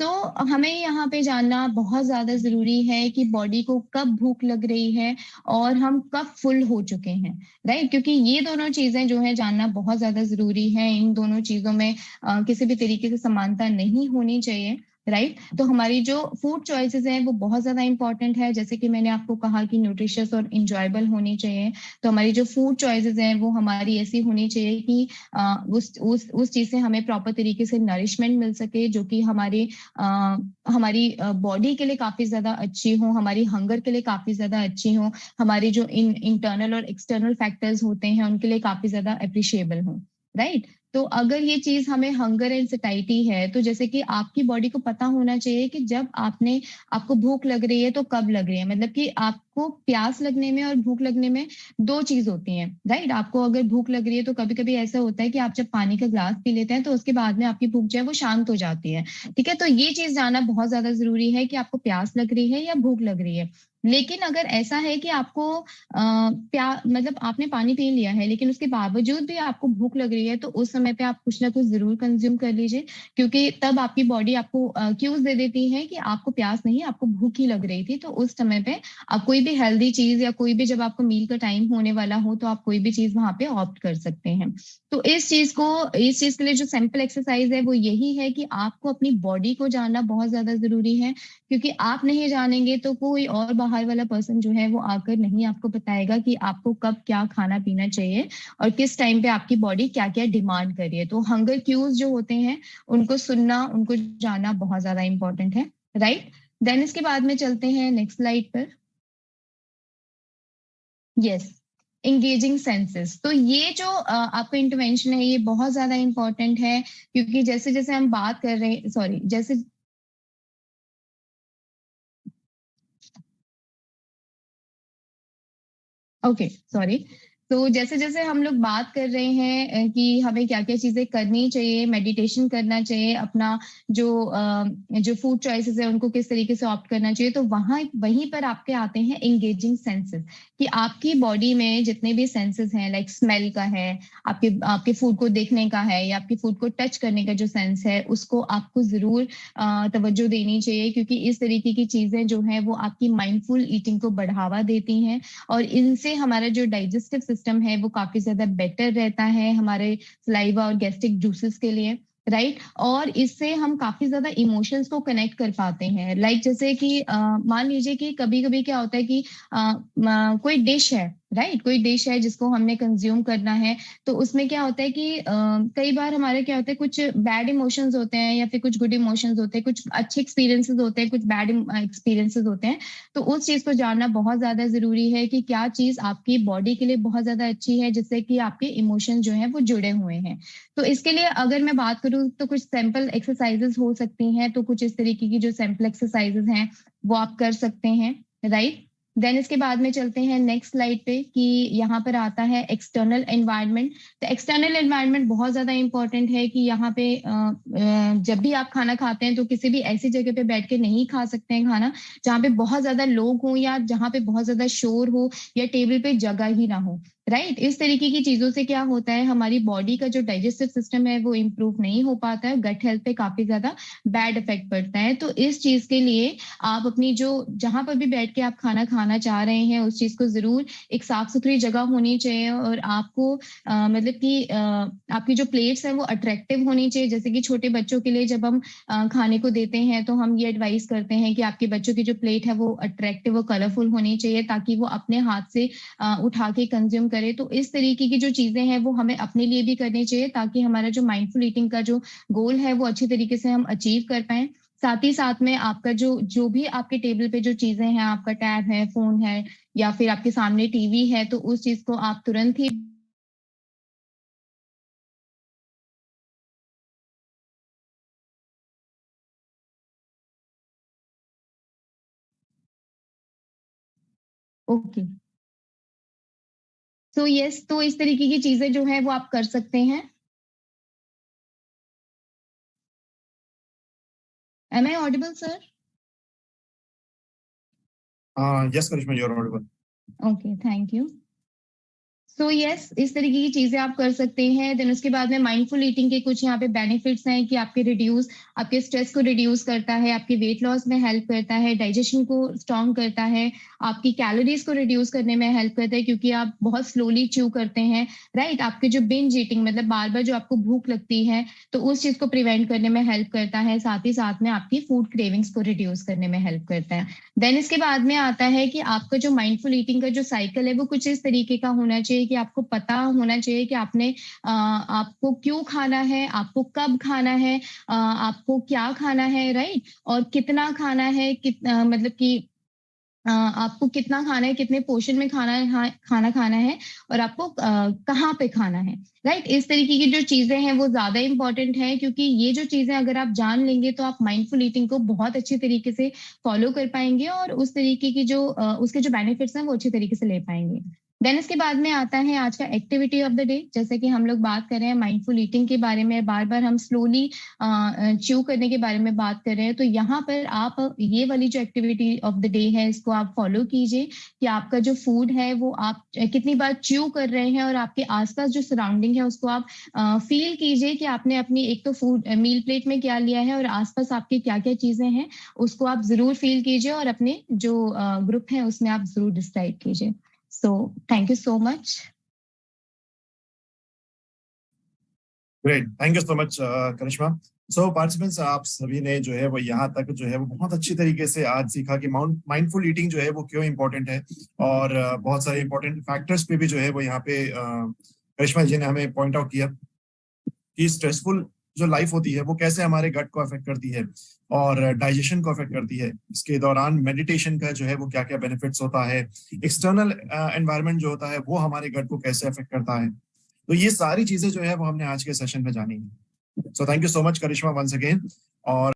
तो हमें यहाँ पे जानना बहुत ज्यादा जरूरी है कि बॉडी को कब भूख लग रही है और हम कब फुल हो चुके हैं, राइट। क्योंकि ये दोनों चीजें जो है जानना बहुत ज्यादा जरूरी है, इन दोनों चीजों में किसी भी तरीके से समानता नहीं होनी चाहिए, राइट। तो हमारी जो फूड चॉइसेस हैं वो बहुत ज्यादा इंपॉर्टेंट है, जैसे कि मैंने आपको कहा कि न्यूट्रिशियस और इंजॉयबल होनी चाहिए। तो हमारी जो फूड चॉइसेस हैं वो हमारी ऐसी होनी चाहिए कि उस चीज से हमें प्रॉपर तरीके से नरिशमेंट मिल सके, जो कि हमारी बॉडी के लिए काफी ज्यादा अच्छी हो, हमारी हंगर के लिए काफी ज्यादा अच्छी हो, हमारी जो इंटरनल और एक्सटर्नल फैक्टर्स होते हैं उनके लिए काफी ज्यादा अप्रिशिएबल हो, राइट। तो अगर ये चीज हमें हंगर एंड सटाइटी है, तो जैसे कि आपकी बॉडी को पता होना चाहिए कि जब आपको भूख लग रही है तो कब लग रही है, मतलब कि आपको प्यास लगने में और भूख लगने में दो चीज होती है, राइट। आपको अगर भूख लग रही है तो कभी कभी ऐसा होता है कि आप जब पानी का ग्लास पी लेते हैं तो उसके बाद में आपकी भूख जो है वो शांत हो जाती है, ठीक है। तो ये चीज जानना बहुत ज्यादा जरूरी है कि आपको प्यास लग रही है या भूख लग रही है। लेकिन अगर ऐसा है कि आपको मतलब आपने पानी पी लिया है लेकिन उसके बावजूद भी आपको भूख लग रही है, तो उस समय पे आप कुछ ना कुछ जरूर कंज्यूम कर लीजिए, क्योंकि तब आपकी बॉडी आपको क्यूज दे देती है कि आपको प्यास नहीं, आपको भूख ही लग रही थी। तो उस समय पे आप कोई भी हेल्दी चीज या कोई भी, जब आपको मील का टाइम होने वाला हो तो आप कोई भी चीज वहां पे ऑप्ट कर सकते हैं। तो इस चीज के लिए जो सिंपल एक्सरसाइज है वो यही है कि आपको अपनी बॉडी को जानना बहुत ज्यादा जरूरी है, क्योंकि आप नहीं जानेंगे तो कोई और बाहर वाला पर्सन जो है वो आकर नहीं आपको बताएगा कि आपको कब क्या खाना पीना चाहिए और किस टाइम पे आपकी बॉडी क्या क्या डिमांड कर रही है। तो हंगर क्यूज जो होते हैं उनको सुनना, उनको जानना बहुत ज्यादा इंपॉर्टेंट है, राइट। देन इसके बाद में चलते हैं नेक्स्ट स्लाइड पर। Yes, engaging senses. तो ये जो आपका इंटरवेंशन है ये बहुत ज्यादा इंपॉर्टेंट है, क्योंकि जैसे जैसे हम बात कर रहे हैं, सॉरी, जैसे ओके सॉरी। तो जैसे जैसे हम लोग बात कर रहे हैं कि हमें क्या क्या चीजें करनी चाहिए, मेडिटेशन करना चाहिए, अपना जो फूड चॉइसेस है उनको किस तरीके से ऑप्ट करना चाहिए, तो वहीं पर आपके आते हैं एंगेजिंग सेंसेस, कि आपकी बॉडी में जितने भी सेंसेस हैं, लाइक स्मेल का है, आपके फूड को देखने का है, या आपके फूड को टच करने का जो सेंस है उसको आपको जरूर तवज्जो देनी चाहिए, क्योंकि इस तरीके की चीजें जो है वो आपकी माइंडफुल ईटिंग को बढ़ावा देती हैं, और इनसे हमारा जो डाइजेस्टिव सिस्टम है वो काफी ज्यादा बेटर रहता है हमारे सलाइवा और गैस्ट्रिक जूसेस के लिए। राइट और इससे हम काफी ज्यादा इमोशंस को कनेक्ट कर पाते हैं। लाइक जैसे कि मान लीजिए कि कभी कभी क्या होता है कि कोई डिश है, राइट, कोई डिश है जिसको हमने कंज्यूम करना है, तो उसमें क्या होता है कि कई बार हमारे क्या होता है, कुछ बैड इमोशंस होते हैं या फिर कुछ गुड इमोशंस होते हैं, कुछ अच्छे एक्सपीरियंसेस होते हैं, कुछ बैड एक्सपीरियंसेस होते हैं। तो उस चीज को जानना बहुत ज्यादा जरूरी है कि क्या चीज आपकी बॉडी के लिए बहुत ज्यादा अच्छी है, जिससे कि आपके इमोशन जो है वो जुड़े हुए हैं। तो इसके लिए अगर मैं बात करूँ तो कुछ सैंपल एक्सरसाइजेस हो सकती हैं। तो कुछ इस तरीके की जो सैंपल एक्सरसाइजेस हैं वो आप कर सकते हैं, राइट। देन इसके बाद में चलते हैं नेक्स्ट स्लाइड पे कि यहाँ पर आता है एक्सटर्नल एनवायरनमेंट। तो एक्सटर्नल एनवायरनमेंट बहुत ज्यादा इंपॉर्टेंट है कि यहाँ पे जब भी आप खाना खाते हैं तो किसी भी ऐसी जगह पे बैठ के नहीं खा सकते हैं खाना जहाँ पे बहुत ज्यादा लोग हों या जहाँ पे बहुत ज्यादा शोर हो या टेबल पे जगह ही ना हो, राइट। इस तरीके की चीजों से क्या होता है, हमारी बॉडी का जो डाइजेस्टिव सिस्टम है वो इम्प्रूव नहीं हो पाता है, गट हेल्थ पे काफी ज्यादा बैड इफेक्ट पड़ता है। तो इस चीज के लिए आप अपनी जो जहां पर भी बैठ के आप खाना खाना चाह रहे हैं उस चीज को जरूर एक साफ सुथरी जगह होनी चाहिए और आपको मतलब कि आपकी जो प्लेट्स हैं वो अट्रैक्टिव होनी चाहिए। जैसे कि छोटे बच्चों के लिए जब हम खाने को देते हैं तो हम ये एडवाइस करते हैं कि आपके बच्चों की जो प्लेट है वो अट्रैक्टिव और कलरफुल होनी चाहिए ताकि वो अपने हाथ से उठा के कंज्यूम करे। तो इस तरीके की जो चीजें हैं वो हमें अपने लिए भी करनी चाहिए ताकि हमारा जो माइंडफुल ईटिंग का जो गोल है वो अच्छी तरीके से हम अचीव कर पाए। साथ ही साथ में आपका जो भी आपके टेबल पे जो चीजें हैं, आपका टैब है, फोन है या फिर आपके सामने टीवी है, तो उस चीज को आप तुरंत ही ओके। सो यस, तो इस तरीके की चीजें जो है वो आप कर सकते हैं। Am I audible sir? Yes, Karishma, you're audible. Okay, thank you. So yes, इस तरीके की चीजें आप कर सकते हैं। देन उसके बाद में माइंडफुल ईटिंग के कुछ यहाँ पे बेनिफिट्स हैं कि आपके स्ट्रेस को रिड्यूस करता है, आपके वेट लॉस में हेल्प करता है, डाइजेशन को स्ट्रॉन्ग करता है, आपकी कैलोरीज को रिड्यूस करने में हेल्प करता है क्योंकि आप बहुत स्लोली च्यू करते हैं, राइट। आपके जो बिंज ईटिंग मतलब बार बार जो आपको भूख लगती है तो उस चीज को प्रिवेंट करने में हेल्प करता है। साथ ही साथ में आपकी फूड क्रेविंग्स को रिड्यूस करने में हेल्प करता है। देन इसके बाद में आता है कि आपका जो माइंडफुल ईटिंग का जो साइकिल है वो कुछ इस तरीके का होना चाहिए कि आपको पता होना चाहिए कि आपको क्यों खाना है, आपको कब खाना है, आपको क्या खाना है, राइट, और कितना खाना है, मतलब कि आपको कितना खाना है, कितने पोर्शन में खाना खाना है और आपको कहाँ पे खाना है, राइट। इस तरीके की जो चीजें हैं वो ज्यादा इंपॉर्टेंट है क्योंकि ये जो चीजें अगर आप जान लेंगे तो आप माइंडफुल ईटिंग को बहुत अच्छे तरीके से फॉलो कर पाएंगे और उस तरीके की जो उसके जो बेनिफिट्स हैं वो अच्छे तरीके से ले पाएंगे। देन इसके बाद में आता है आज का एक्टिविटी ऑफ द डे। जैसे कि हम लोग बात कर रहे हैं माइंडफुल ईटिंग के बारे में, बार बार हम स्लोली च्यू करने के बारे में बात कर रहे हैं, तो यहाँ पर आप ये वाली जो एक्टिविटी ऑफ द डे है इसको आप फॉलो कीजिए कि आपका जो फूड है वो आप कितनी बार च्यू कर रहे हैं और आपके आसपास जो सराउंडिंग है उसको आप फील कीजिए कि आपने अपनी एक तो फूड मील प्लेट में क्या लिया है और आसपास आपकी क्या क्या चीजें हैं उसको आप जरूर फील कीजिए और अपने जो ग्रुप है उसमें आप जरूर डिस्क्राइब कीजिए। So thank you so much. Great, thank you so much, Karishma. So participants, आप सभी ने जो है वो यहाँ तक जो है वो बहुत अच्छी तरीके से आज सीखा कि माइंडफुल ईटिंग जो है वो क्यों इम्पोर्टेंट है और बहुत सारे इम्पोर्टेंट फैक्टर्स पे भी जो है वो यहाँ पे करिश्मा जी ने हमें पॉइंट आउट किया कि स्ट्रेसफुल जो लाइफ होती है वो कैसे हमारे गट को अफेक्ट करती है और डाइजेशन को अफेक्ट करती है। इसके दौरान मेडिटेशन का जो है वो क्या क्या बेनिफिट्स होता है, एक्सटर्नल एनवायरनमेंट जो होता है वो हमारे गट को कैसे अफेक्ट करता है। तो ये सारी चीजें जो है वो हमने आज के सेशन में जानी है। So thank you so much Karishma once again. और